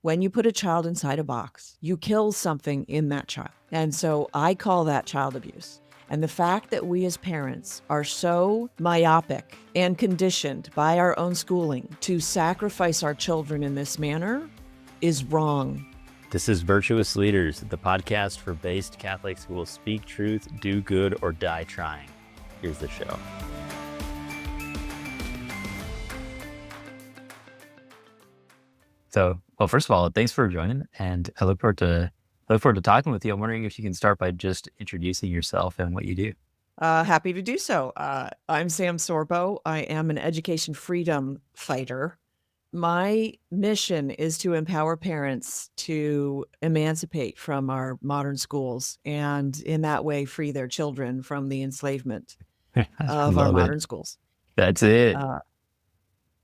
When you put a child inside a box, you kill something in that child. And so I call that child abuse. And the fact that we as parents are so myopic and conditioned by our own schooling to sacrifice our children in this manner is wrong. This is Virtuous Leaders, the podcast for based Catholics who will speak truth, do good, or die trying. Here's the show. So, well, first of all, thanks for joining, and I look forward to talking with you. I'm wondering if you can start by just introducing yourself and what you do. Happy to do so. I'm Sam Sorbo. I am an education freedom fighter. My mission is to empower parents to emancipate from our modern schools and in that way free their children from the enslavement of our modern schools. That's it.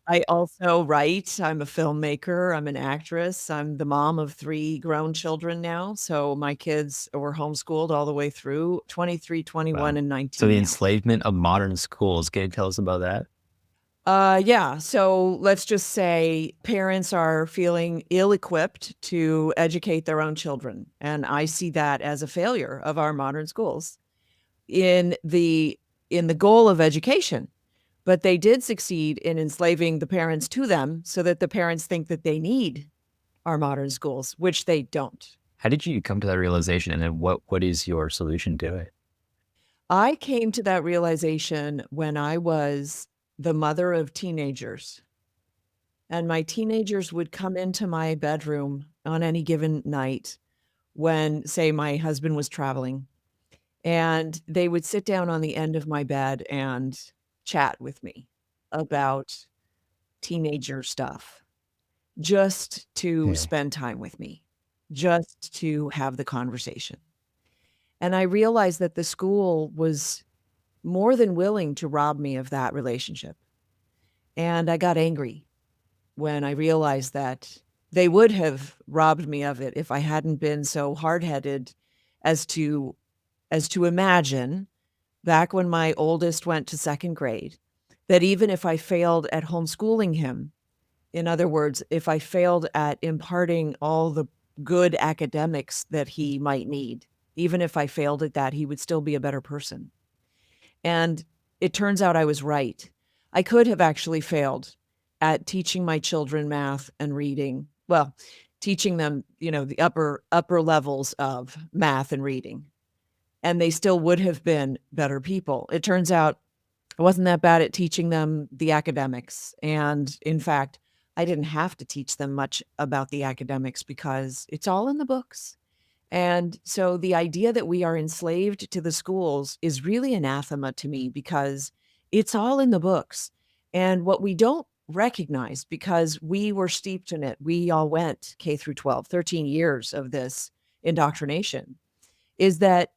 I also write. I'm a filmmaker. I'm an actress. I'm the mom of 3 grown children now. So my kids were homeschooled all the way through 23, 21, Wow. and 19. So the now. enslavement of modern schools. Can you tell us about that? Yeah. So let's just say parents are feeling ill-equipped to educate their own children. And I see that as a failure of our modern schools in the goal of education. But they did succeed in enslaving the parents to them so that the parents think that they need our modern schools, which they don't. How did you come to that realization, and then what is your solution to it? I came to that realization when I was the mother of teenagers. And my teenagers would come into my bedroom on any given night when, say, my husband was traveling. And they would sit down on the end of my bed and chat with me about teenager stuff, just to spend time with me, just to have the conversation. And I realized that the school was more than willing to rob me of that relationship. And I got angry when I realized that they would have robbed me of it if I hadn't been so hard-headed as to imagine, back when my oldest went to 2nd grade, that even if I failed at homeschooling him, in other words, if I failed at imparting all the good academics that he might need, even if I failed at that, he would still be a better person. And it turns out I was right. I could have actually failed at teaching my children math and reading. Well, teaching them, the upper levels of math and reading. And they still would have been better people. It turns out I wasn't that bad at teaching them the academics. And in fact, I didn't have to teach them much about the academics because it's all in the books. And so the idea that we are enslaved to the schools is really anathema to me because it's all in the books. And what we don't recognize, because we were steeped in it, we all went K through 12, 13 years of this indoctrination, is that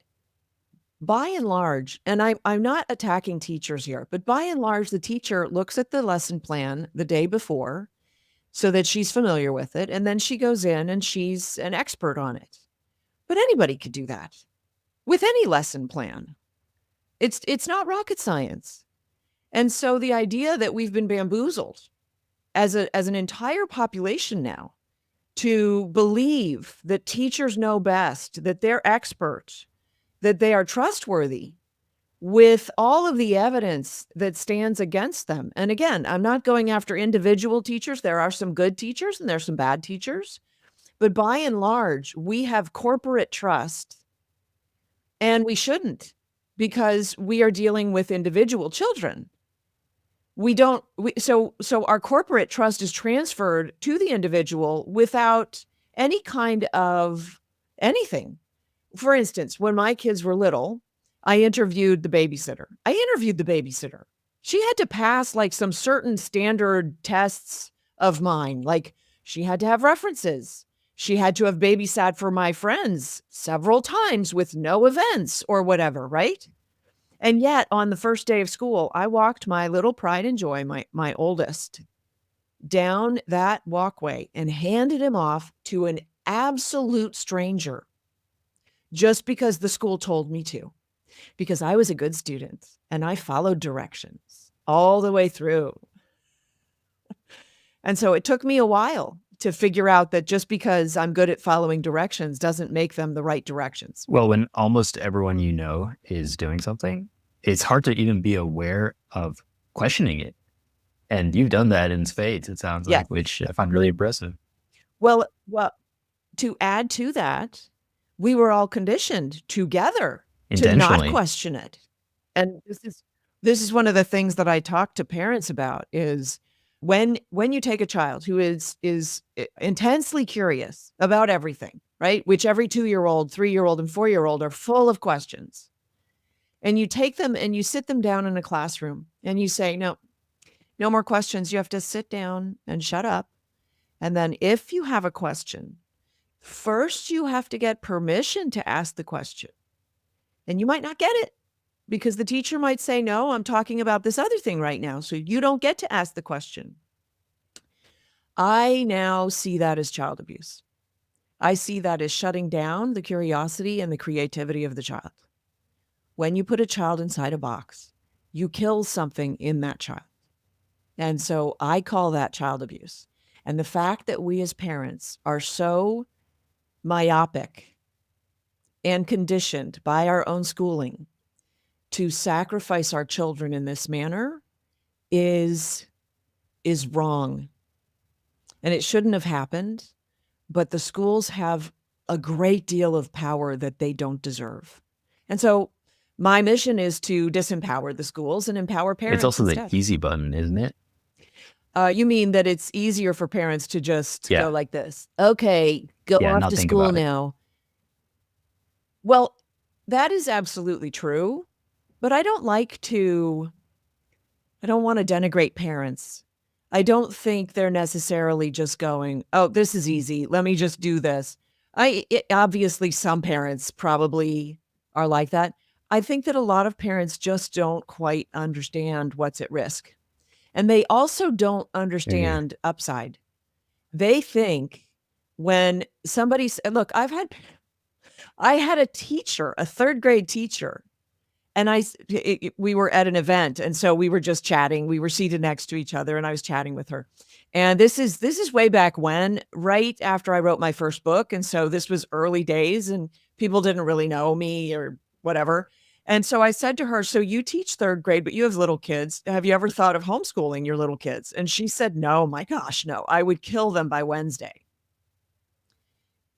by and large, and I'm not attacking teachers here, but by and large, the teacher looks at the lesson plan the day before so that she's familiar with it, and then she goes in and she's an expert on it. But anybody could do that with any lesson plan. It's not rocket science. And so the idea that we've been bamboozled as an entire population now to believe that teachers know best, that they're experts, that they are trustworthy with all of the evidence that stands against them. And again, I'm not going after individual teachers. There are some good teachers and there's some bad teachers. But by and large, we have corporate trust, and we shouldn't, because we are dealing with individual children. So our corporate trust is transferred to the individual without any kind of anything. For instance, when my kids were little, I interviewed the babysitter. She had to pass like some certain standard tests of mine. Like she had to have references. She had to have babysat for my friends several times with no events or whatever, right? And yet on the first day of school, I walked my little pride and joy, my oldest, down that walkway and handed him off to an absolute stranger just because the school told me to, because I was a good student and I followed directions all the way through. And so it took me a while to figure out that just because I'm good at following directions doesn't make them the right directions. Well, when almost everyone you know is doing something, it's hard to even be aware of questioning it. And you've done that in spades, it sounds Yeah. like, which I find really impressive. Well, to add to that, we were all conditioned together to not Intentionally. question it. And this is one of the things that I talk to parents about is when you take a child who is intensely curious about everything, right? Which every 2-year-old, 3-year-old, and 4-year-old are full of questions. And you take them and you sit them down in a classroom and you say, no more questions. You have to sit down and shut up. And then if you have a question, first you have to get permission to ask the question. And you might not get it because the teacher might say, no, I'm talking about this other thing right now. So you don't get to ask the question. I now see that as child abuse. I see that as shutting down the curiosity and the creativity of the child. When you put a child inside a box, you kill something in that child. And so I call that child abuse. And the fact that we as parents are so myopic and conditioned by our own schooling to sacrifice our children in this manner is wrong. And it shouldn't have happened, but the schools have a great deal of power that they don't deserve. And so my mission is to disempower the schools and empower parents. It's also instead. the easy button, isn't it? You mean that it's easier for parents to just Yeah. go like this? Okay, go off not to think school about it. now. Well, that is absolutely true, but I don't want to denigrate parents. I don't think they're necessarily just going, oh, this is easy. Let me just do this. Obviously, some parents probably are like that. I think that a lot of parents just don't quite understand what's at risk. And they also don't understand upside. They think when somebody, look, I had a teacher, a 3rd grade teacher, and we were at an event. And so we were just chatting. We were seated next to each other and I was chatting with her. And this is way back when, right after I wrote my first book. And so this was early days and people didn't really know me or whatever. And so I said to her, so you teach 3rd grade, but you have little kids. Have you ever thought of homeschooling your little kids? And she said, no, my gosh, no, I would kill them by Wednesday.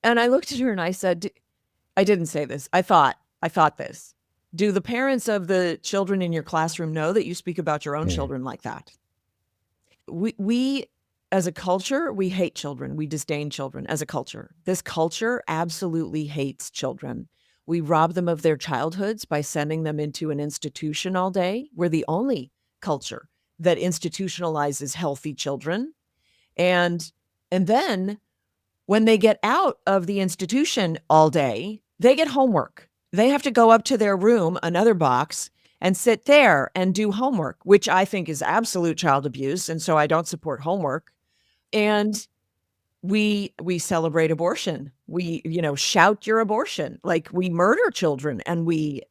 And I looked at her and I said, I didn't say this. I thought this. Do the parents of the children in your classroom know that you speak about your own children like that? We as a culture, we hate children. We disdain children as a culture. This culture absolutely hates children. We rob them of their childhoods by sending them into an institution all day. We're the only culture that institutionalizes healthy children. And then when they get out of the institution all day, they get homework. They have to go up to their room, another box, and sit there and do homework, which I think is absolute child abuse. And so I don't support homework. And we celebrate abortion. We, shout your abortion. Like we murder children and we,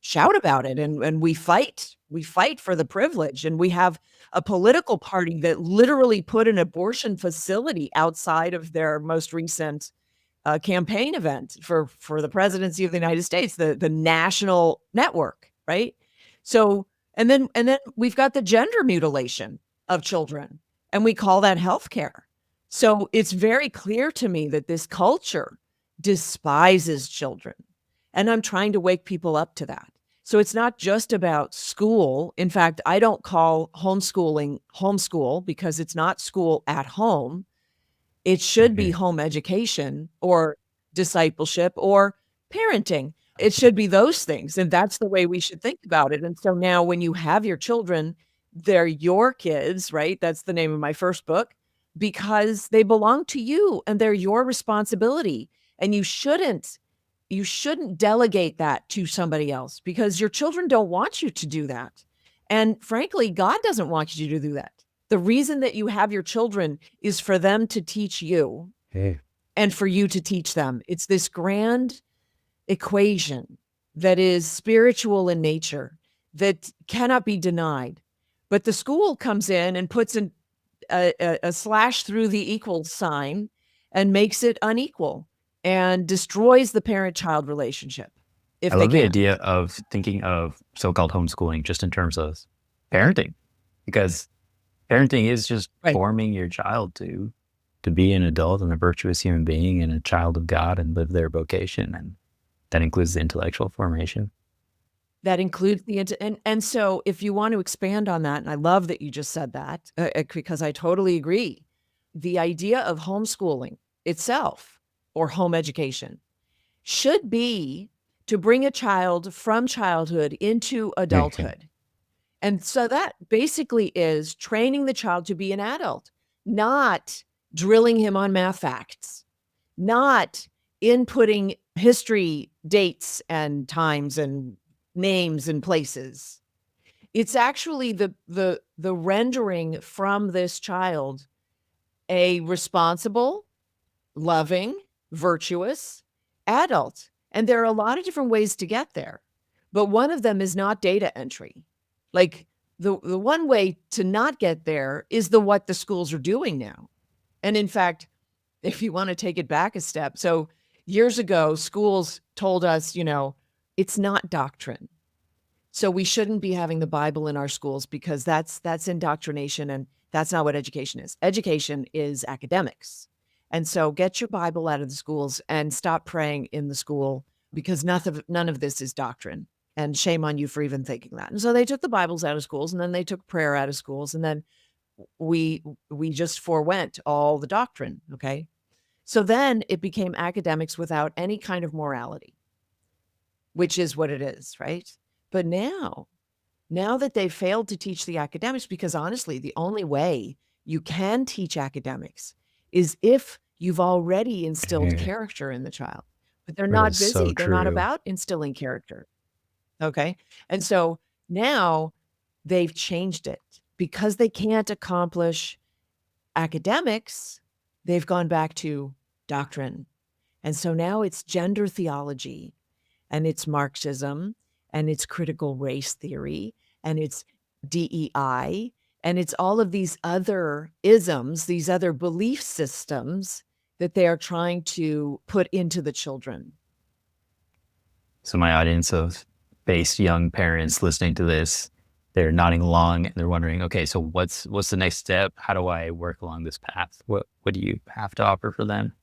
shout about it and we fight. We fight for the privilege. And we have a political party that literally put an abortion facility outside of their most recent campaign event for the presidency of the United States, the national network, right? So, and then we've got the gender mutilation of children, and we call that healthcare. So it's very clear to me that this culture despises children, and I'm trying to wake people up to that. So it's not just about school. In fact, I don't call homeschooling homeschool because it's not school at home. It should be home education or discipleship or parenting. It should be those things. And that's the way we should think about it. And so now when you have your children, they're your kids, right? That's the name of my first book, because they belong to you and they're your responsibility. And you shouldn't delegate that to somebody else because your children don't want you to do that. And frankly, God doesn't want you to do that. The reason that you have your children is for them to teach you and for you to teach them. It's this grand equation that is spiritual in nature that cannot be denied. But the school comes in and puts a slash through the equal sign and makes it unequal and destroys the parent-child relationship I if they love the can. idea of thinking of so-called homeschooling just in terms of parenting, because parenting is just Right. forming your child to be an adult and a virtuous human being and a child of God and live their vocation, and that includes the intellectual formation. That includes the and so if you want to expand on that, and I love that you just said that, because I totally agree. The idea of homeschooling itself or home education should be to bring a child from childhood into Mhm. adulthood. And so that basically is training the child to be an adult, not drilling him on math facts, not inputting history dates and times and names and places. It's actually the rendering from this child a responsible, loving, virtuous adult. And there are a lot of different ways to get there. But one of them is not data entry. Like the one way to not get there is what the schools are doing now. And in fact, if you want to take it back a step, so years ago, schools told us, it's not doctrine. So we shouldn't be having the Bible in our schools because that's indoctrination and that's not what education is. Education is academics. And so get your Bible out of the schools and stop praying in the school because none of this is doctrine. And shame on you for even thinking that. And so they took the Bibles out of schools and then they took prayer out of schools and then we just forwent all the doctrine, okay? So then it became academics without any kind of morality, which is what it is, right? But now that they've failed to teach the academics, because honestly, the only way you can teach academics is if you've already instilled Mhm. character in the child. But they're That not is so busy. They're not true. about instilling character. Okay. And so now they've changed it because they can't accomplish academics. They've gone back to doctrine. And so now it's gender theology and it's Marxism and it's critical race theory and it's DEI and it's all of these other isms, these other belief systems that they are trying to put into the children. So my audience of based young parents listening to this, they're nodding along and they're wondering, okay, so what's the next step? How do I work along this path? What do you have to offer for them?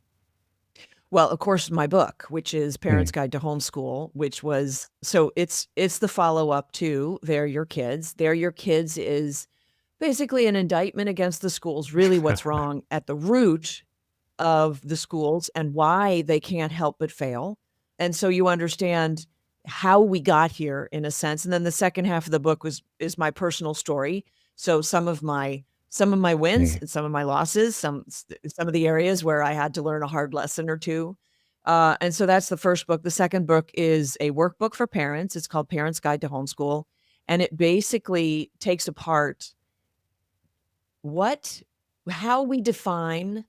Well, of course, my book, which is Parents Mm. Guide to Homeschool, which was so it's the follow-up to They're Your Kids. They're Your Kids is basically an indictment against the schools, really what's wrong at the root of the schools and why they can't help but fail. And so you understand how we got here in a sense. And then the second half of the book is my personal story. So some of my wins Mm. and some of my losses, some of the areas where I had to learn a hard lesson or two. And so that's the first book. The second book is a workbook for parents. It's called Parents Guide to Homeschool. And it basically takes apart what how we define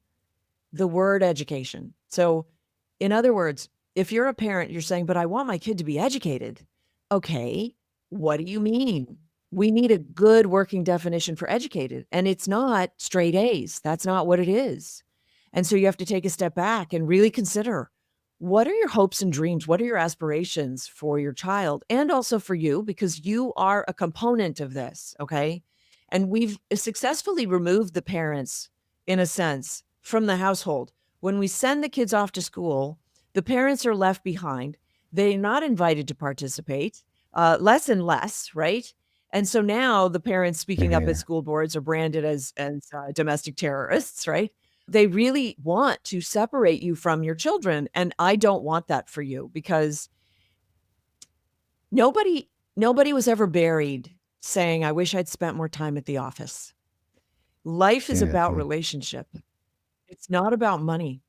the word education. So, in other words, if you're a parent, you're saying, "But I want my kid to be educated." Okay, what do you mean? We need a good working definition for educated, and it's not straight A's. That's not what it is. And so you have to take a step back and really consider, what are your hopes and dreams? What are your aspirations for your child and also for you because you are a component of this, okay? And we've successfully removed the parents in a sense from the household. When we send the kids off to school, the parents are left behind. They're not invited to participate, less and less, right? And so now the parents speaking up at Mhm. school boards are branded as domestic terrorists, right? They really want to separate you from your children, and I don't want that for you because nobody was ever buried saying, "I wish I'd spent more time at the office." Life is about Mhm. relationship. It's not about money.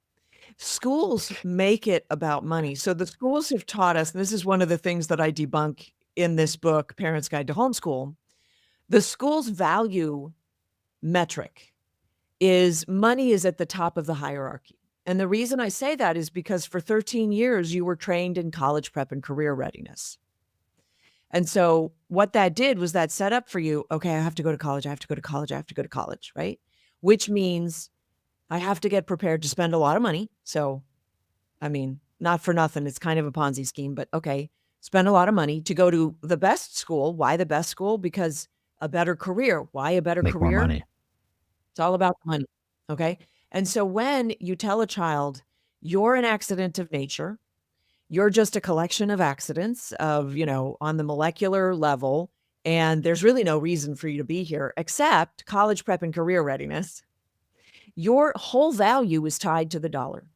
Schools make it about money. So the schools have taught us, and this is one of the things that I debunk in this book, Parents Guide to Homeschool. The school's value metric is money is at the top of the hierarchy. And the reason I say that is because for 13 years, you were trained in college prep and career readiness. And so what that did was that set up for you, okay, I have to go to college, I have to go to college, I have to go to college, right? which means I have to get prepared to spend a lot of money. So, I mean, not for nothing, it's kind of a Ponzi scheme, but okay, spend a lot of money to go to the best school. Why the best school? Because a better career. Why a better Make more career? money. It's all about money. Okay. And so when you tell a child, you're an accident of nature, you're just a collection of accidents of, on the molecular level, and there's really no reason for you to be here except college prep and career readiness. Your whole value is tied to the dollar.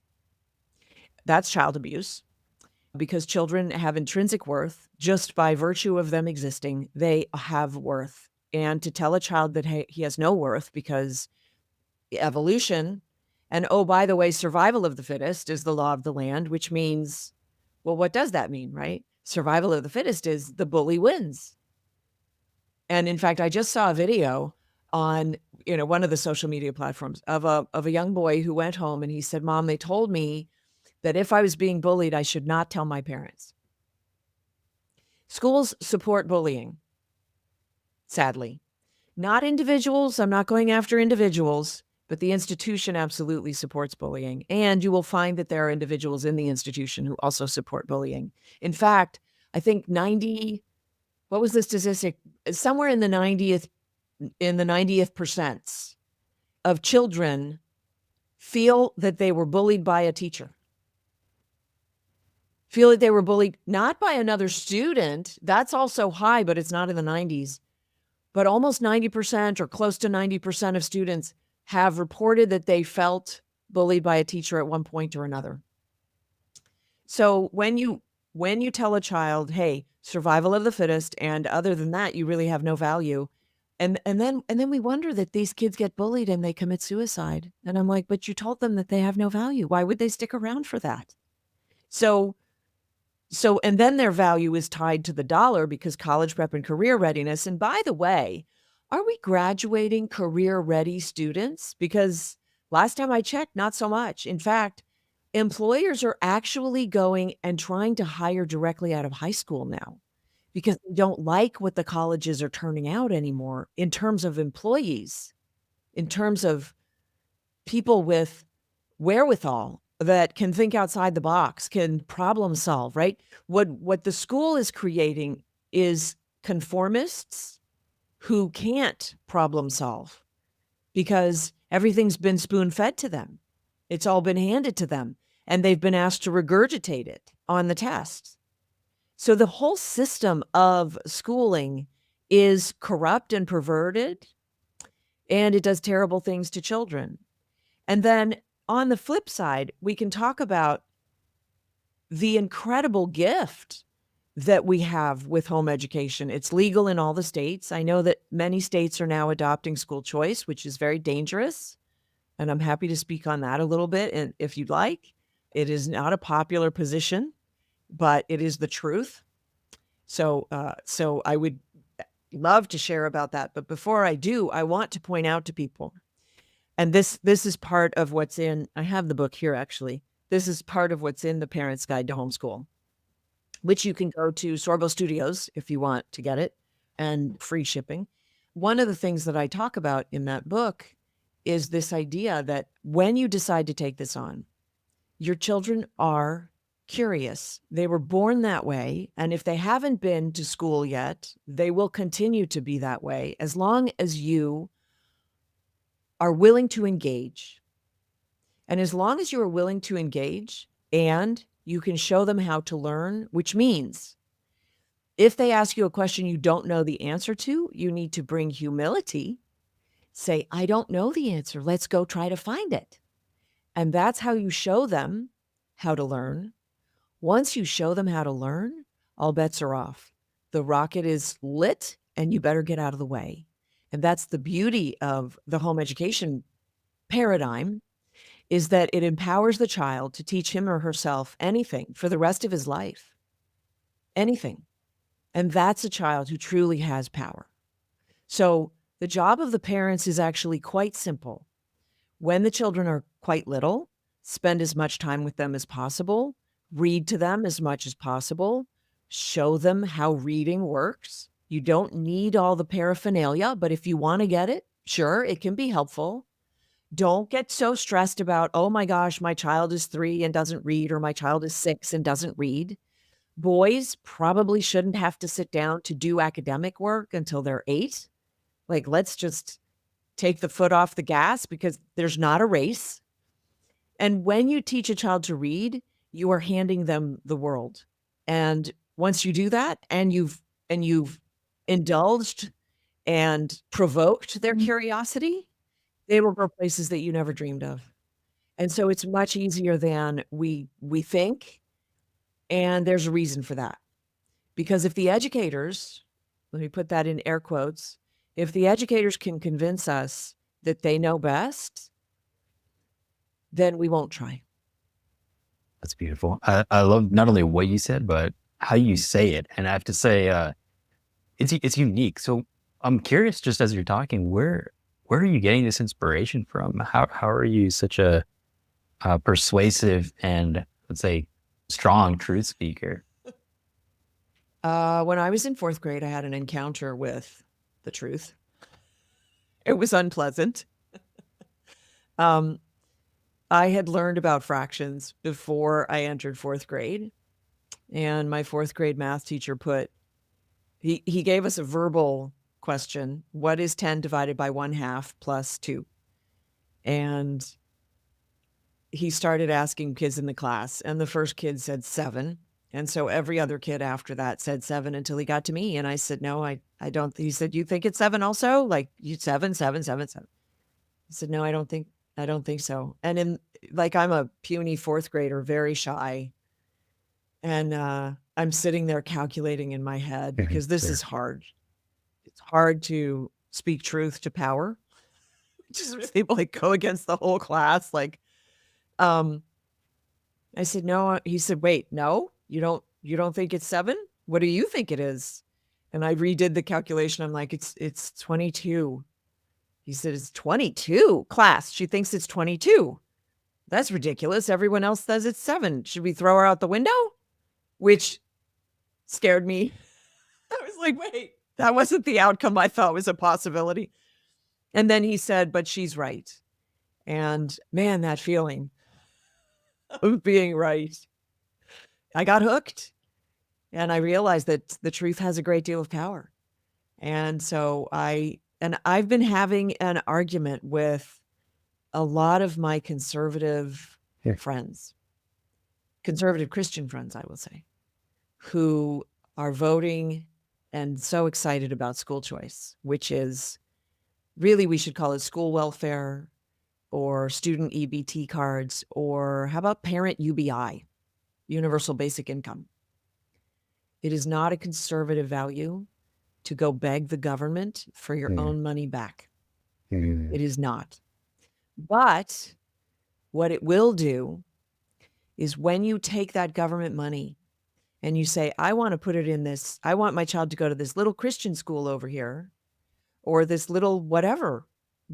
That's child abuse because children have intrinsic worth just by virtue of them existing. They have worth. And to tell a child that he has no worth because evolution, and oh, by the way, survival of the fittest is the law of the land, which means, well, what does that mean, right? Survival of the fittest is the bully wins. And in fact, I just saw a video on, one of the social media platforms of a young boy who went home and he said, "Mom, they told me that if I was being bullied, I should not tell my parents." Schools support bullying, sadly. Not individuals. I'm not going after individuals, but the institution absolutely supports bullying. And you will find that there are individuals in the institution who also support bullying. In fact, I think what was the statistic? Somewhere in the 90th percents of children feel that they were bullied by a teacher. Feel that they were bullied not by another student. That's also high, but it's not in the 90s. But almost 90% or close to 90% of students have reported that they felt bullied by a teacher at one point or another. So when you tell a child, "Hey, survival of the fittest, and other than that, you really have no value," and then we wonder that these kids get bullied and they commit suicide. And I'm like, "But you told them that they have no value. Why would they stick around for that?" And then their value is tied to the dollar because college prep and career readiness. And by the way, are we graduating career ready students? Because last time I checked, not so much. In fact, employers are actually going and trying to hire directly out of high school now because they don't like what the colleges are turning out anymore in terms of employees, in terms of people with wherewithal that can think outside the box, can problem solve, right? What the school is creating is conformists who can't problem solve because everything's been spoon-fed to them. It's all been handed to them, and they've been asked to regurgitate it on the tests. So the whole system of schooling is corrupt and perverted, and it does terrible things to children. And then on the flip side, we can talk about the incredible gift that we have with home education. It's legal in all the states. I know that many states are now adopting school choice, which is very dangerous. And I'm happy to speak on that a little bit. And if you'd like, it is not a popular position, but it is the truth. So I would love to share about that. But before I do, I want to point out to people, and this is part of what's in, I have the book here actually. This is part of what's in the Parent's Guide to Homeschool, which you can go to Sorbo Studios if you want to get it, and free shipping. One of the things that I talk about in that book is this idea that when you decide to take this on, your children are curious. They were born that way. And if they haven't been to school yet, they will continue to be that way as long as you are willing to engage. And as long as you are willing to engage and you can show them how to learn, which means if they ask you a question you don't know the answer to, you need to bring humility. Say, "I don't know the answer. Let's go try to find it." And that's how you show them how to learn. Once you show them how to learn, all bets are off. The rocket is lit and you better get out of the way. And that's the beauty of the home education paradigm, is that it empowers the child to teach him or herself anything for the rest of his life. Anything. And that's a child who truly has power. So the job of the parents is actually quite simple. When the children are quite little, spend as much time with them as possible, read to them as much as possible, show them how reading works. You don't need all the paraphernalia, but if you want to get it, sure, it can be helpful. Don't get so stressed about, oh my gosh, my child is 3 and doesn't read, or my child is 6 and doesn't read. Boys probably shouldn't have to sit down to do academic work until they're 8. Like, let's just take the foot off the gas because there's not a race. And when you teach a child to read, you are handing them the world. And once you do that and you've indulged and provoked their curiosity, they will go places that you never dreamed of. And so it's much easier than we think, and there's a reason for that. Because if the educators, let me put that in air quotes, if the educators can convince us that they know best, then we won't try. That's beautiful. I love not only what you said, but how you say it. And I have to say, it's unique. So I'm curious, just as you're talking, where are you getting this inspiration from? How are you such a persuasive and, let's say, strong truth speaker? When I was in 4th grade, I had an encounter with the truth. It was unpleasant. I had learned about fractions before I entered 4th grade, and my 4th grade math teacher he gave us a verbal question: what is 10 divided by 1/2 plus 2? And he started asking kids in the class, and the first kid said 7. And so every other kid after that said 7 until he got to me. And I said, no, I don't. He said, you think it's 7 also? Like, you 7, 7, 7, 7. I said, no, I don't think so. And I'm a puny 4th grader, very shy. And I'm sitting there calculating in my head because this is hard. It's hard to speak truth to power. Just really go against the whole class. I said, no. He said, wait, no, you don't think it's 7? What do you think it is? And I redid the calculation. I'm like, it's 22. He said, it's 22? Class, she thinks it's 22. That's ridiculous. Everyone else says it's 7. Should we throw her out the window? Which scared me. I was like, wait, that wasn't the outcome I thought was a possibility. And then he said, but she's right. And man, that feeling of being right. I got hooked, and I realized that the truth has a great deal of power. And so I've been having an argument with a lot of my conservative friends, conservative Christian friends, I will say, who are voting and so excited about school choice, which is really, we should call it school welfare or student EBT cards, or how about parent UBI, universal basic income. It is not a conservative value to go beg the government for your own money back. It is not. But what it will do is when you take that government money and you say, I want to put it in this, I want my child to go to this little Christian school over here, or this little whatever,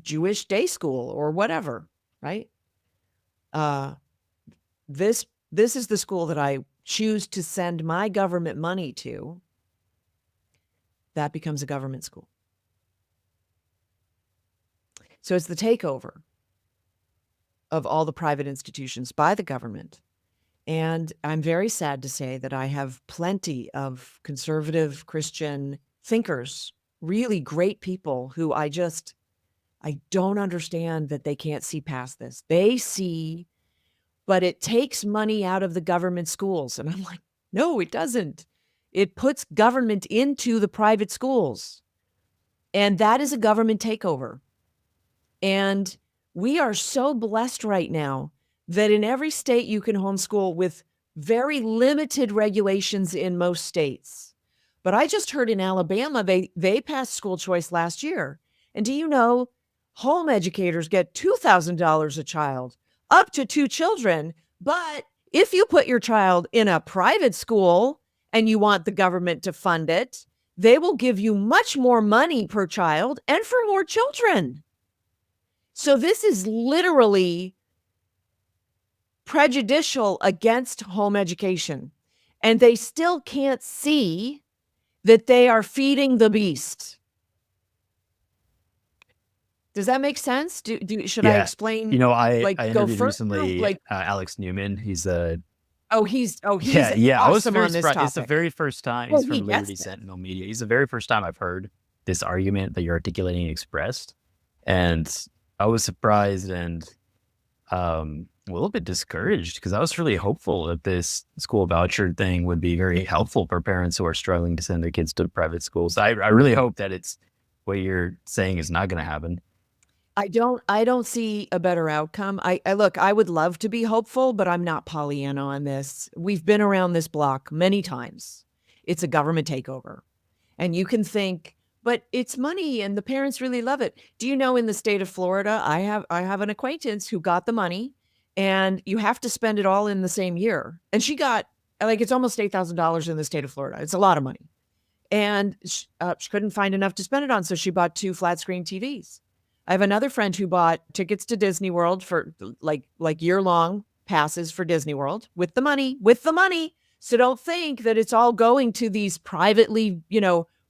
Jewish day school or whatever, right? This is the school that I choose to send my government money to. That becomes a government school. So it's the takeover of all the private institutions by the government. And I'm very sad to say that I have plenty of conservative Christian thinkers, really great people who I don't understand that they can't see past this. They see, but it takes money out of the government schools. And I'm like, no, it doesn't. It puts government into the private schools. And that is a government takeover. And we are so blessed right now that in every state you can homeschool with very limited regulations in most states. But I just heard in Alabama, they passed school choice last year. And do you know, home educators get $2,000 a child, up to 2 children. But if you put your child in a private school and you want the government to fund it, they will give you much more money per child and for more children. So this is literally prejudicial against home education. And they still can't see that they are feeding the beast. Does that make sense? Should I Yeah. You explain, know, I like, go interviewed further? recently Like, Alex Newman. He's a he's yeah, yeah. I was awesome very on this surprised. It's the topic. very first time Well, he's he from gets Liberty it. Sentinel Media. He's the very first time I've heard this argument that you're articulating and expressed. And I was surprised and a little bit discouraged because I was really hopeful that this school voucher thing would be very helpful for parents who are struggling to send their kids to private schools. I really hope that it's what you're saying is not going to happen. I don't see a better outcome. I look, I would love to be hopeful, but I'm not Pollyanna on this. We've been around this block many times. It's a government takeover. And you can think, but it's money and the parents really love it. Do you know in the state of Florida, I have an acquaintance who got the money and you have to spend it all in the same year. And she got, like, it's almost $8,000 in the state of Florida. It's a lot of money. And she couldn't find enough to spend it on, so she bought 2 flat screen TVs. I have another friend who bought tickets to Disney World for like year-long passes for Disney World with the money, with the money. So don't think that it's all going to these privately,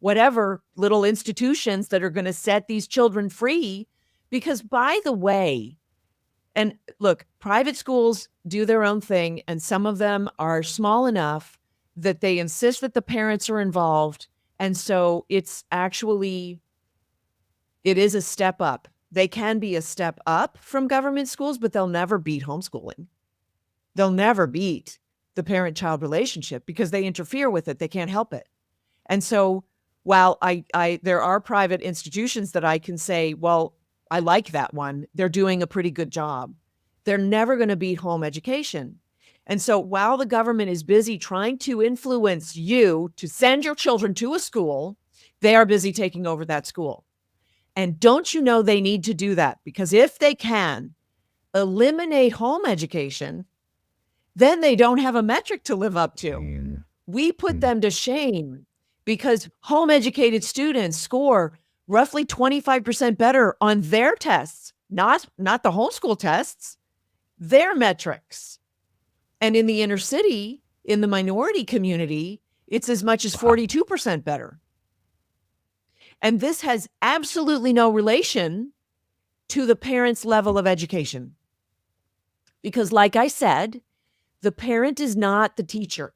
whatever little institutions that are going to set these children free. Because by the way, and look, private schools do their own thing, and some of them are small enough that they insist that the parents are involved. And so it is a step up. They can be a step up from government schools, but they'll never beat homeschooling. They'll never beat the parent-child relationship because they interfere with it. They can't help it. And so while there are private institutions that I can say, well, I like that one, they're doing a pretty good job. They're never going to beat home education. And so while the government is busy trying to influence you to send your children to a school, they are busy taking over that school. And don't you know they need to do that? Because if they can eliminate home education, then they don't have a metric to live up to. Mm. We put them to shame because home educated students score roughly 25% better on their tests, not the homeschool tests, their metrics. And in the inner city, in the minority community, it's as much as 42% better. And this has absolutely no relation to the parent's level of education. Because like I said, the parent is not the teacher.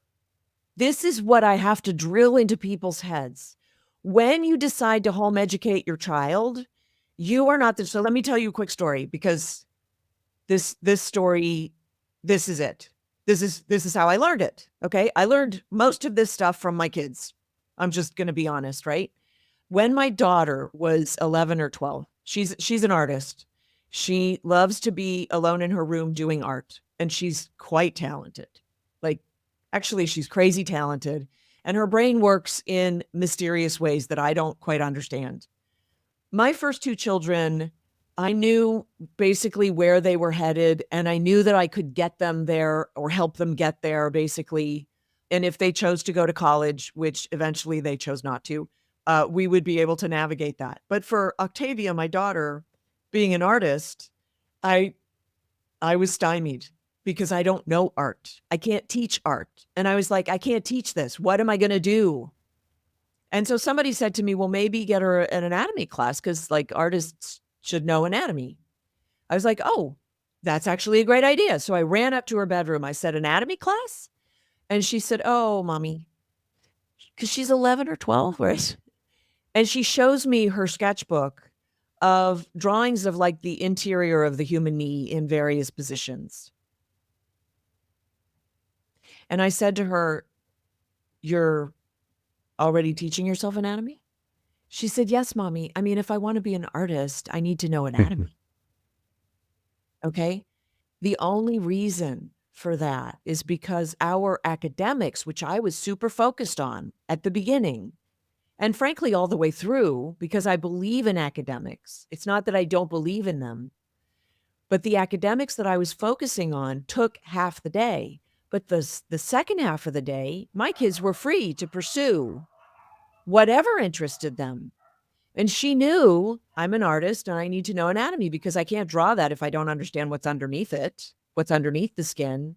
This is what I have to drill into people's heads. When you decide to home educate your child, you are not the, so let me tell you a quick story because this story, this is it. This is how I learned it. Okay. I learned most of this stuff from my kids. I'm just going to be honest, right? When my daughter was 11 or 12, she's an artist. She loves to be alone in her room doing art, and she's quite talented. Like, actually, she's crazy talented, and her brain works in mysterious ways that I don't quite understand. My first 2 children, I knew basically where they were headed, and I knew that I could get them there or help them get there, basically. And if they chose to go to college, which eventually they chose not to, we would be able to navigate that. But for Octavia, my daughter, being an artist, I was stymied because I don't know art. I can't teach art. And I was like, I can't teach this. What am I going to do? And so somebody said to me, well, maybe get her an anatomy class because like artists should know anatomy. I was like, oh, that's actually a great idea. So I ran up to her bedroom. I said, anatomy class? And she said, oh, mommy, because she's 11 or 12, right? And she shows me her sketchbook of drawings of like the interior of the human knee in various positions. And I said to her, you're already teaching yourself anatomy? She said, yes, mommy. I mean, if I want to be an artist, I need to know anatomy. Okay. The only reason for that is because our academics, which I was super focused on at the beginning, and frankly, all the way through, because I believe in academics. It's not that I don't believe in them, but the academics that I was focusing on took half the day. But the second half of the day, my kids were free to pursue whatever interested them. And she knew I'm an artist and I need to know anatomy because I can't draw that if I don't understand what's underneath it, what's underneath the skin,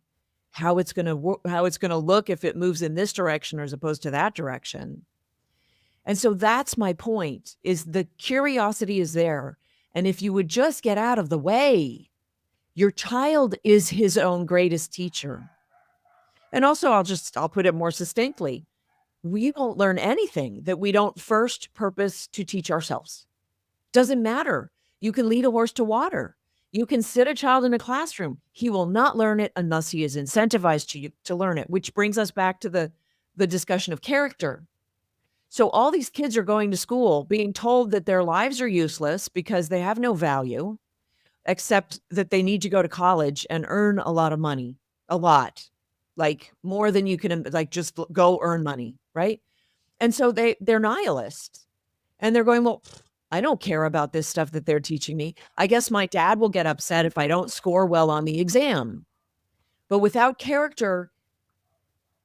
how it's going to look if it moves in this direction as opposed to that direction. And so that's my point, is the curiosity is there. And if you would just get out of the way, your child is his own greatest teacher. And also, I'll put it more succinctly. We won't learn anything that we don't first purpose to teach ourselves. Doesn't matter. You can lead a horse to water. You can sit a child in a classroom. He will not learn it unless he is incentivized to learn it, which brings us back to the discussion of character. So all these kids are going to school being told that their lives are useless because they have no value, except that they need to go to college and earn a lot of money, a lot, like more than you can, like just go earn money, right? And so they're nihilists, and they're going, well, I don't care about this stuff that they're teaching me. I guess my dad will get upset if I don't score well on the exam. But without character,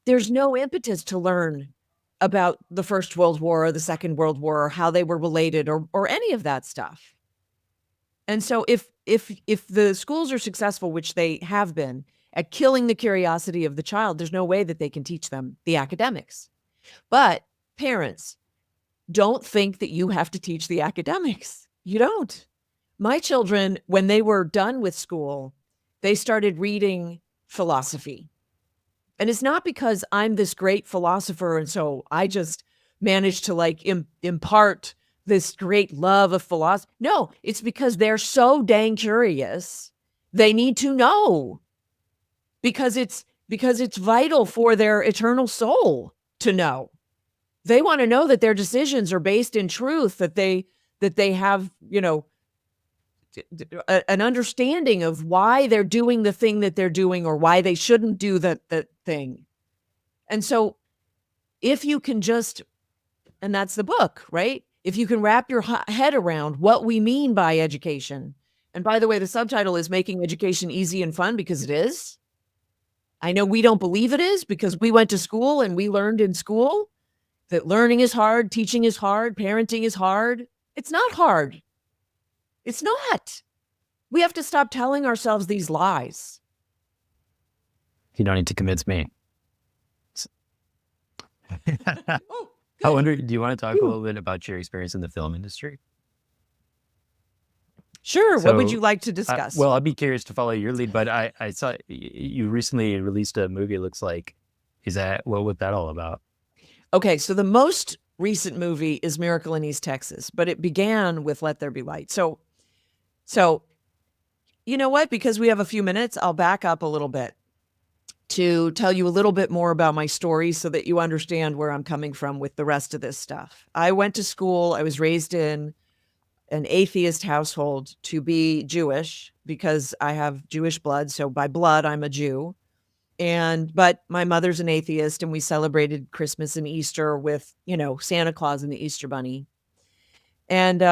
there's no impetus to learn about the First World War or the Second World War or how they were related or any of that stuff. And so if the schools are successful, which they have been, at killing the curiosity of the child, there's no way that they can teach them the academics. But parents, don't think that you have to teach the academics. You don't. My children, when they were done with school, they started reading philosophy. And it's not because I'm this great philosopher and so I just managed to like impart this great love of philosophy. No, it's because they're so dang curious. They need to know because it's vital for their eternal soul to know. They want to know that their decisions are based in truth, that they have, an understanding of why they're doing the thing that they're doing or why they shouldn't do that thing. And so if you can just, and that's the book, right? If you can wrap your head around what we mean by education. And by the way, the subtitle is Making Education Easy and Fun, because it is. I know we don't believe it is because we went to school and we learned in school that learning is hard, teaching is hard, parenting is hard. It's not hard. It's not. We have to stop telling ourselves these lies. You don't need to convince me. Oh, I wonder, do you want to talk a little bit about your experience in the film industry? Sure. What would So, you like to discuss? Well, I'd be curious to follow your lead, but I saw you recently released a movie. It looks like, what was that all about? Okay, so the most recent movie is Miracle in East Texas, but it began with Let There Be Light. So you know what? Because we have a few minutes, I'll back up a little bit to tell you a little bit more about my story so that you understand where I'm coming from with the rest of this stuff. I went to school. I was raised in an atheist household to be Jewish because I have Jewish blood. So by blood, I'm a Jew. But my mother's an atheist and we celebrated Christmas and Easter with, Santa Claus and the Easter Bunny. And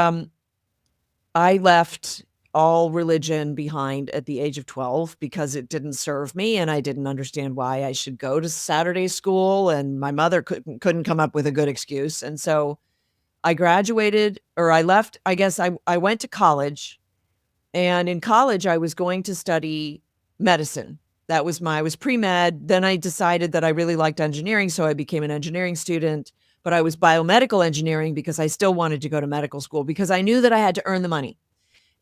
I left all religion behind at the age of 12 because it didn't serve me and I didn't understand why I should go to Saturday school, and my mother couldn't come up with a good excuse. And so I graduated, or I left, I guess I went to college, and in college I was going to study medicine. I was pre-med. Then I decided that I really liked engineering, so I became an engineering student, but I was biomedical engineering because I still wanted to go to medical school because I knew that I had to earn the money.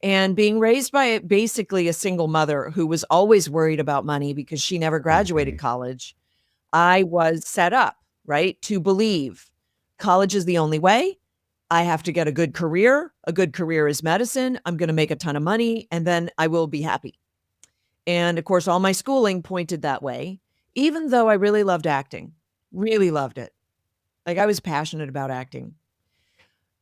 And being raised by basically a single mother who was always worried about money because she never graduated college, I was set up, right, to believe college is the only way. I have to get a good career. A good career is medicine. I'm going to make a ton of money and then I will be happy. And of course, all my schooling pointed that way, even though I really loved acting, really loved it. Like I was passionate about acting.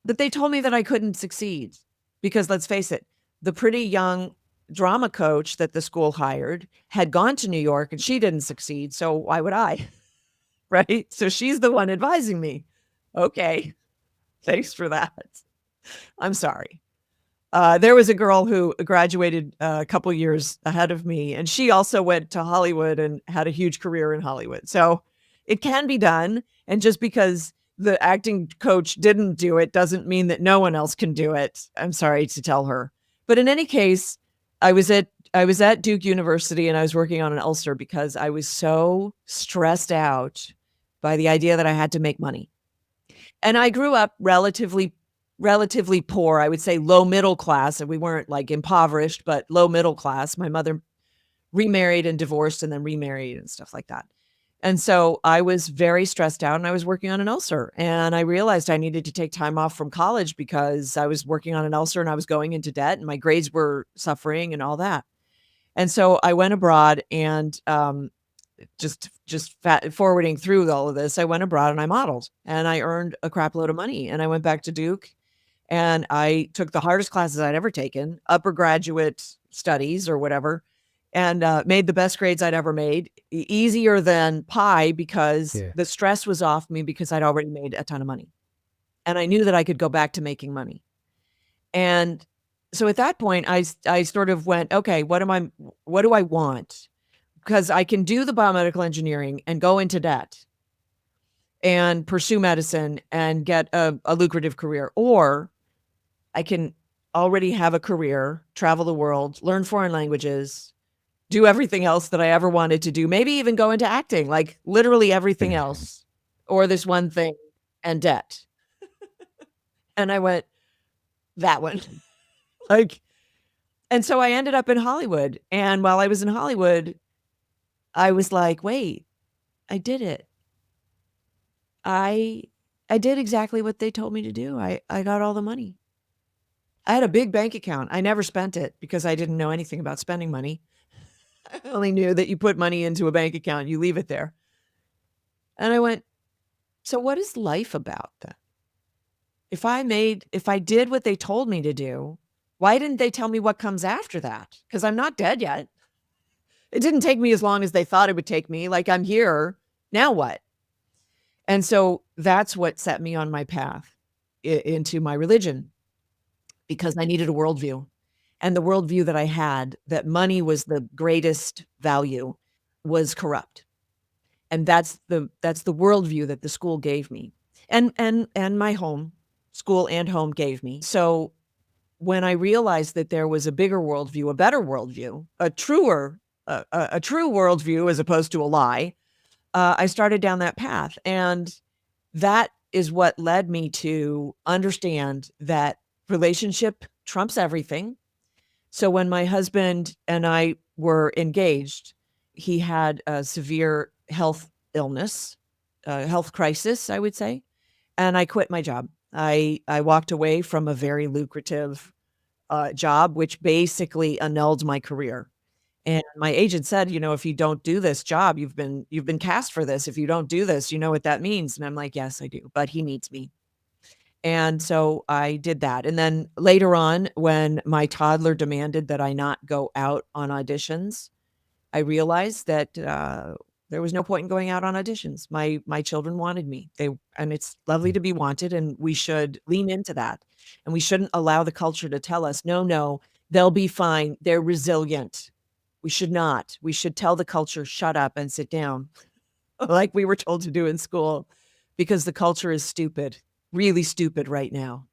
But they told me that I couldn't succeed because let's face it, the pretty young drama coach that the school hired had gone to New York and she didn't succeed. So why would I? Right? So she's the one advising me. Okay. Thanks for that. I'm sorry. There was a girl who graduated a couple years ahead of me, and she also went to Hollywood and had a huge career in Hollywood. So it can be done. And just because the acting coach didn't do it doesn't mean that no one else can do it. I'm sorry to tell her. But in any case, I was at Duke University and I was working on an ulcer because I was so stressed out by the idea that I had to make money. And I grew up relatively relatively poor. I would say low middle class, and we weren't like impoverished, but low middle class. My mother remarried and divorced and then remarried and stuff like that. And so I was very stressed out and I was working on an ulcer. And I realized I needed to take time off from college because I was working on an ulcer and I was going into debt and my grades were suffering and all that. And so I went abroad and forwarding through all of this, I went abroad and I modeled and I earned a crap load of money. And I went back to Duke and I took the hardest classes I'd ever taken, upper graduate studies or whatever, and made the best grades I'd ever made, easier than pie because Yeah. the stress was off me because I'd already made a ton of money. And I knew that I could go back to making money. And so at that point, I sort of went, okay, what do I want? Because I can do the biomedical engineering and go into debt and pursue medicine and get a lucrative career, or I can already have a career, travel the world, learn foreign languages, do everything else that I ever wanted to do, maybe even go into acting, like literally everything else, or this one thing and debt. And I went, that one. Like, and so I ended up in Hollywood. And while I was in Hollywood, I was like, wait, I did it. I I did exactly what they told me to do. I got all the money. I had a big bank account. I never spent it because I didn't know anything about spending money. I only knew that you put money into a bank account, you leave it there. And I went, so what is life about then? If I did what they told me to do, why didn't they tell me what comes after that? Because I'm not dead yet. It didn't take me as long as they thought it would take me. Like, I'm here. Now what? And so that's what set me on my path into my religion, because I needed a worldview. And the worldview that I had, that money was the greatest value, was corrupt. And that's the worldview that the school gave me. And my home, school and home gave me. So when I realized that there was a bigger worldview, a better worldview, a true worldview as opposed to a lie, I started down that path. And that is what led me to understand that relationship trumps everything. So when my husband and I were engaged, he had a severe health illness, health crisis, I would say, and I quit my job. I walked away from a very lucrative job, which basically annulled my career. And my agent said, you know, if you don't do this job, you've been cast for this. If you don't do this, you know what that means. And I'm like, yes, I do, but he needs me. And so I did that. And then later on, when my toddler demanded that I not go out on auditions, I realized that there was no point in going out on auditions. My children wanted me. And it's lovely to be wanted, and we should lean into that. And we shouldn't allow the culture to tell us, no, no, they'll be fine. They're resilient. We should not. We should tell the culture, shut up and sit down, like we were told to do in school, because the culture is stupid, really stupid right now.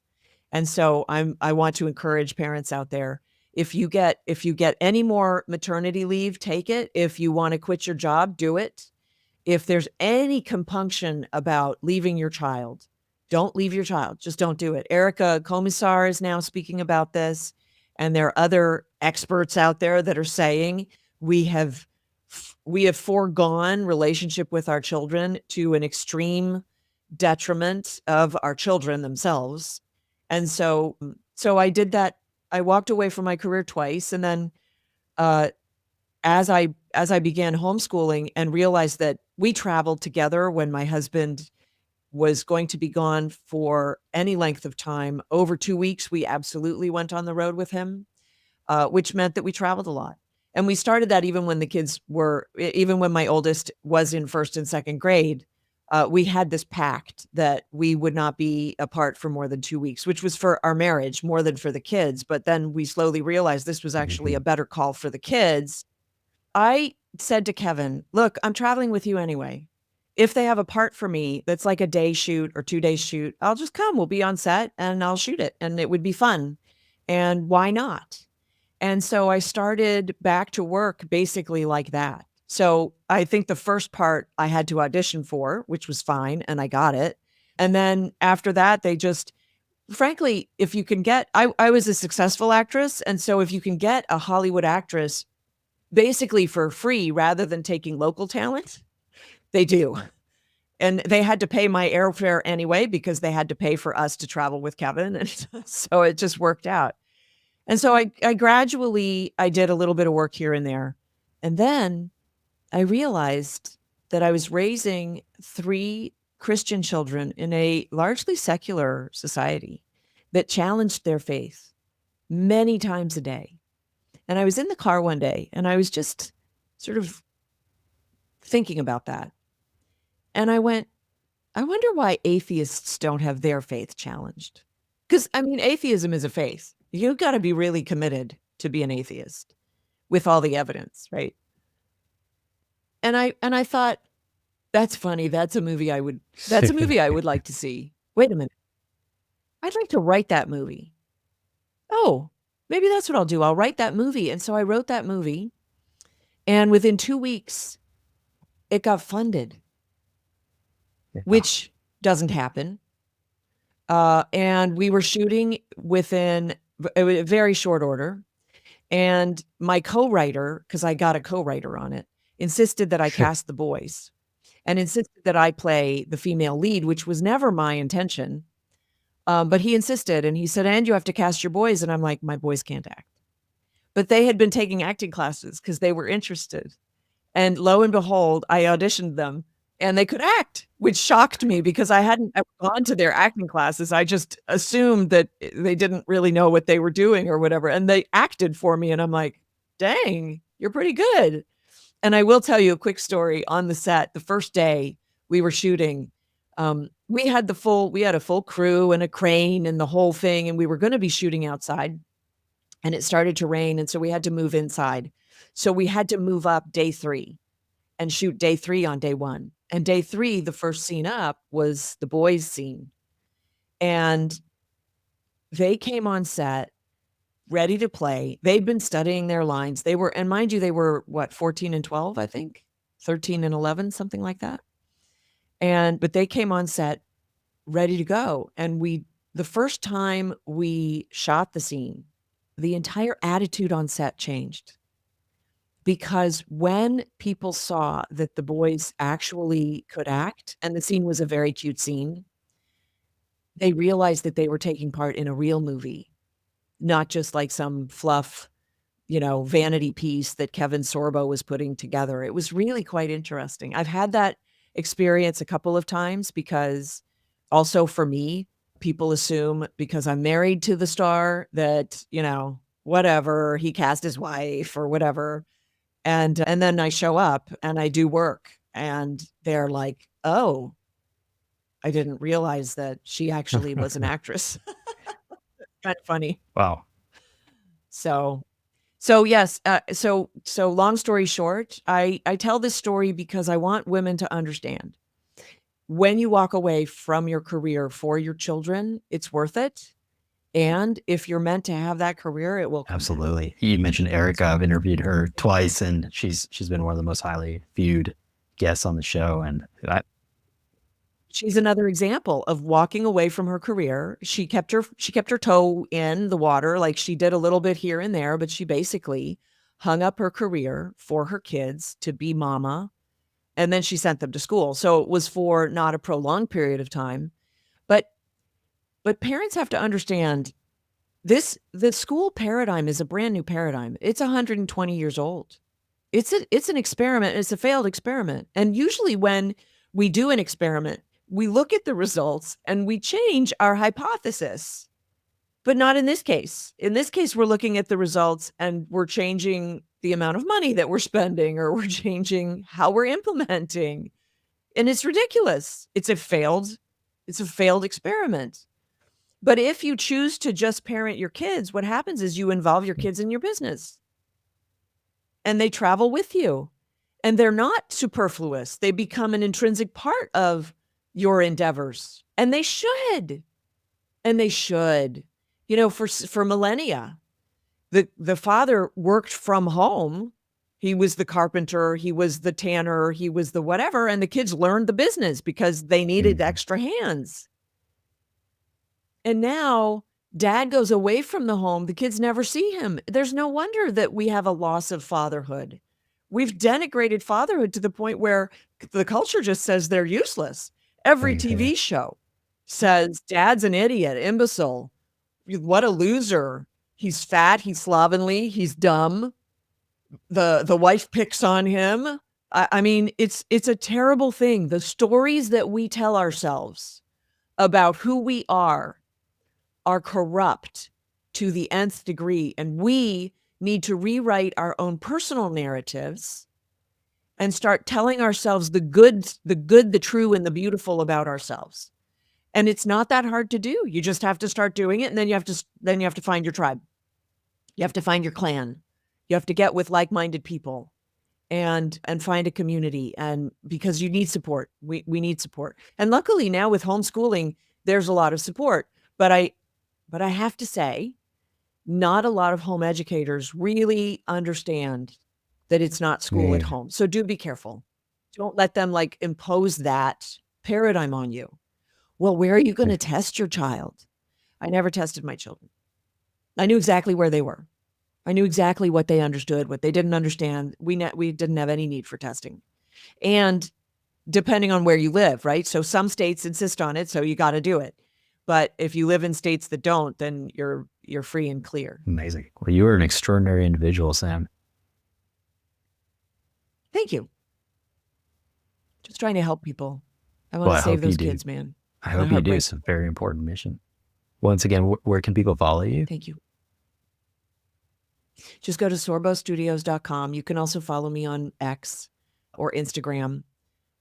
And so I want to encourage parents out there. If you get any more maternity leave, take it. If you want to quit your job, do it. If there's any compunction about leaving your child, don't leave your child. Just don't do it. Erica Komisar is now speaking about this, and there are other experts out there that are saying we have foregone relationship with our children to an extreme detriment of our children themselves. And so I did that. I walked away from my career twice, and then uh, as I began homeschooling and realized that we traveled together when my husband was going to be gone for any length of time, over 2 weeks, we absolutely went on the road with him, which meant that we traveled a lot. And we started that even when the kids were even when my oldest was in 1st and 2nd grade, we had this pact that we would not be apart for more than 2 weeks, which was for our marriage more than for the kids. But then we slowly realized this was actually a better call for the kids. I said to Kevin, "Look, I'm traveling with you anyway. If they have a part for me that's like a day shoot or 2 day shoot, I'll just come. We'll be on set and I'll shoot it and it would be fun. And why not?" And so I started back to work basically like that. So I think the first part I had to audition for, which was fine, and I got it. And then after that, they just frankly, if you can get, I was a successful actress. And so if you can get a Hollywood actress basically for free rather than taking local talent, they do. And they had to pay my airfare anyway because they had to pay for us to travel with Kevin. And so it just worked out. And so I gradually, I did a little bit of work here and there. And then I realized that I was raising 3 Christian children in a largely secular society that challenged their faith many times a day. And I was in the car one day and I was just sort of thinking about that. And I went, I wonder why atheists don't have their faith challenged. Because, I mean, atheism is a faith. You've got to be really committed to be an atheist with all the evidence, right? And I thought, that's funny. That's a movie I would like to see. Wait a minute. I'd like to write that movie. Oh, maybe that's what I'll do. I'll write that movie. And so I wrote that movie. And within 2 weeks, it got funded, which doesn't happen. And we were shooting within a very short order. And my co-writer, because I got a co-writer on it, insisted that I cast the boys and insisted that I play the female lead, which was never my intention. But he insisted and he said, and you have to cast your boys. And I'm like, my boys can't act. But they had been taking acting classes because they were interested. And lo and behold, I auditioned them and they could act, which shocked me because I hadn't ever gone to their acting classes. I just assumed that they didn't really know what they were doing or whatever. And they acted for me. And I'm like, dang, you're pretty good. And I will tell you a quick story on the set. The first day we were shooting, we had a full crew and a crane and the whole thing. And we were going to be shooting outside and it started to rain. And so we had to move inside. So we had to move up day 3 and shoot day 3 on day 1. And day 3, the first scene up was the boys scene. And they came on set ready to play. They'd been studying their lines. They were, and mind you, they were what, 14 and 12, I think, 13 and 11, something like that. But they came on set ready to go. And the first time we shot the scene, the entire attitude on set changed. Because when people saw that the boys actually could act, and the scene was a very cute scene, they realized that they were taking part in a real movie, not just like some fluff, vanity piece that Kevin Sorbo was putting together. It was really quite interesting. I've had that experience a couple of times because also for me, people assume because I'm married to the star that, whatever, he cast his wife or whatever. And then I show up and I do work and they're like, oh, I didn't realize that she actually was an actress. Kind of funny. Wow. So yes. So long story short, I tell this story because I want women to understand when you walk away from your career for your children, it's worth it. And if you're meant to have that career, it will come. Absolutely. You mentioned Erica. I've interviewed her twice, and she's been one of the most highly viewed guests on the show. And she's another example of walking away from her career. She kept her toe in the water, like she did a little bit here and there, but she basically hung up her career for her kids to be mama, and then she sent them to school. So it was for not a prolonged period of time, but parents have to understand the school paradigm is a brand new paradigm. It's 120 years old. It's an experiment. It's a failed experiment. And usually when we do an experiment, we look at the results and we change our hypothesis, but not in this case. In this case, we're looking at the results and we're changing the amount of money that we're spending, or we're changing how we're implementing. And it's ridiculous. It's a failed experiment. But if you choose to just parent your kids, what happens is you involve your kids in your business and they travel with you and they're not superfluous. They become an intrinsic part of your endeavors, and they should. For millennia, the father worked from home. He was the carpenter, he was the tanner, he was the whatever. And the kids learned the business because they needed extra hands. And now dad goes away from the home. The kids never see him. There's no wonder that we have a loss of fatherhood. We've denigrated fatherhood to the point where the culture just says they're useless. Every TV show says dad's an idiot, imbecile. What a loser. He's fat, he's slovenly, he's dumb. The wife picks on him. I mean, it's a terrible thing. The stories that we tell ourselves about who we are corrupt to the nth degree. And we need to rewrite our own personal narratives and start telling ourselves the good, the true, and the beautiful about ourselves. And it's not that hard to do. You just have to start doing it. And then you have to find your tribe. You have to find your clan. You have to get with like-minded people and find a community. And because you need support, we need support. And luckily now with homeschooling, there's a lot of support. But I have to say, not a lot of home educators really understand that it's not school at home. So do be careful. Don't let them like impose that paradigm on you. Well, where are you going to test your child? I never tested my children. I knew exactly where they were. I knew exactly what they understood, what they didn't understand. We didn't have any need for testing. And depending on where you live, right? So some states insist on it, so you got to do it. But if you live in states that don't, then you're free and clear. Amazing. Well, you are an extraordinary individual, Sam. Thank you. Just trying to help people. I want to save those kids, man. I hope you do. It's a very important mission. Once again, where can people follow you? Thank you. Just go to sorbostudios.com. You can also follow me on X or Instagram.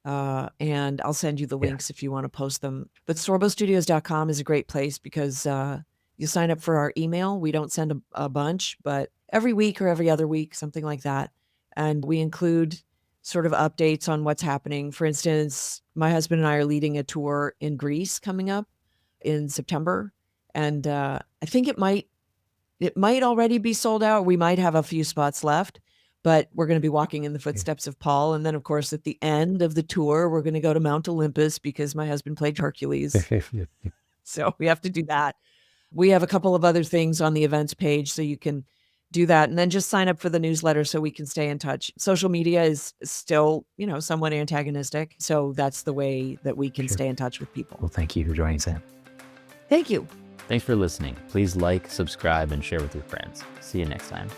And I'll send you the links if you want to post them. But sorbostudios.com is a great place because you sign up for our email. We don't send a bunch, but every week or every other week, something like that. And we include sort of updates on what's happening. For instance, my husband and I are leading a tour in Greece coming up in September. And I think it might already be sold out. We might have a few spots left. But we're going to be walking in the footsteps of Paul. And then, of course, at the end of the tour, we're going to go to Mount Olympus because my husband played Hercules. So we have to do that. We have a couple of other things on the events page, so you can do that. And then just sign up for the newsletter so we can stay in touch. Social media is still, somewhat antagonistic. So that's the way that we can stay in touch with people. Well, thank you for joining, Sam. Thank you. Thanks for listening. Please like, subscribe, and share with your friends. See you next time.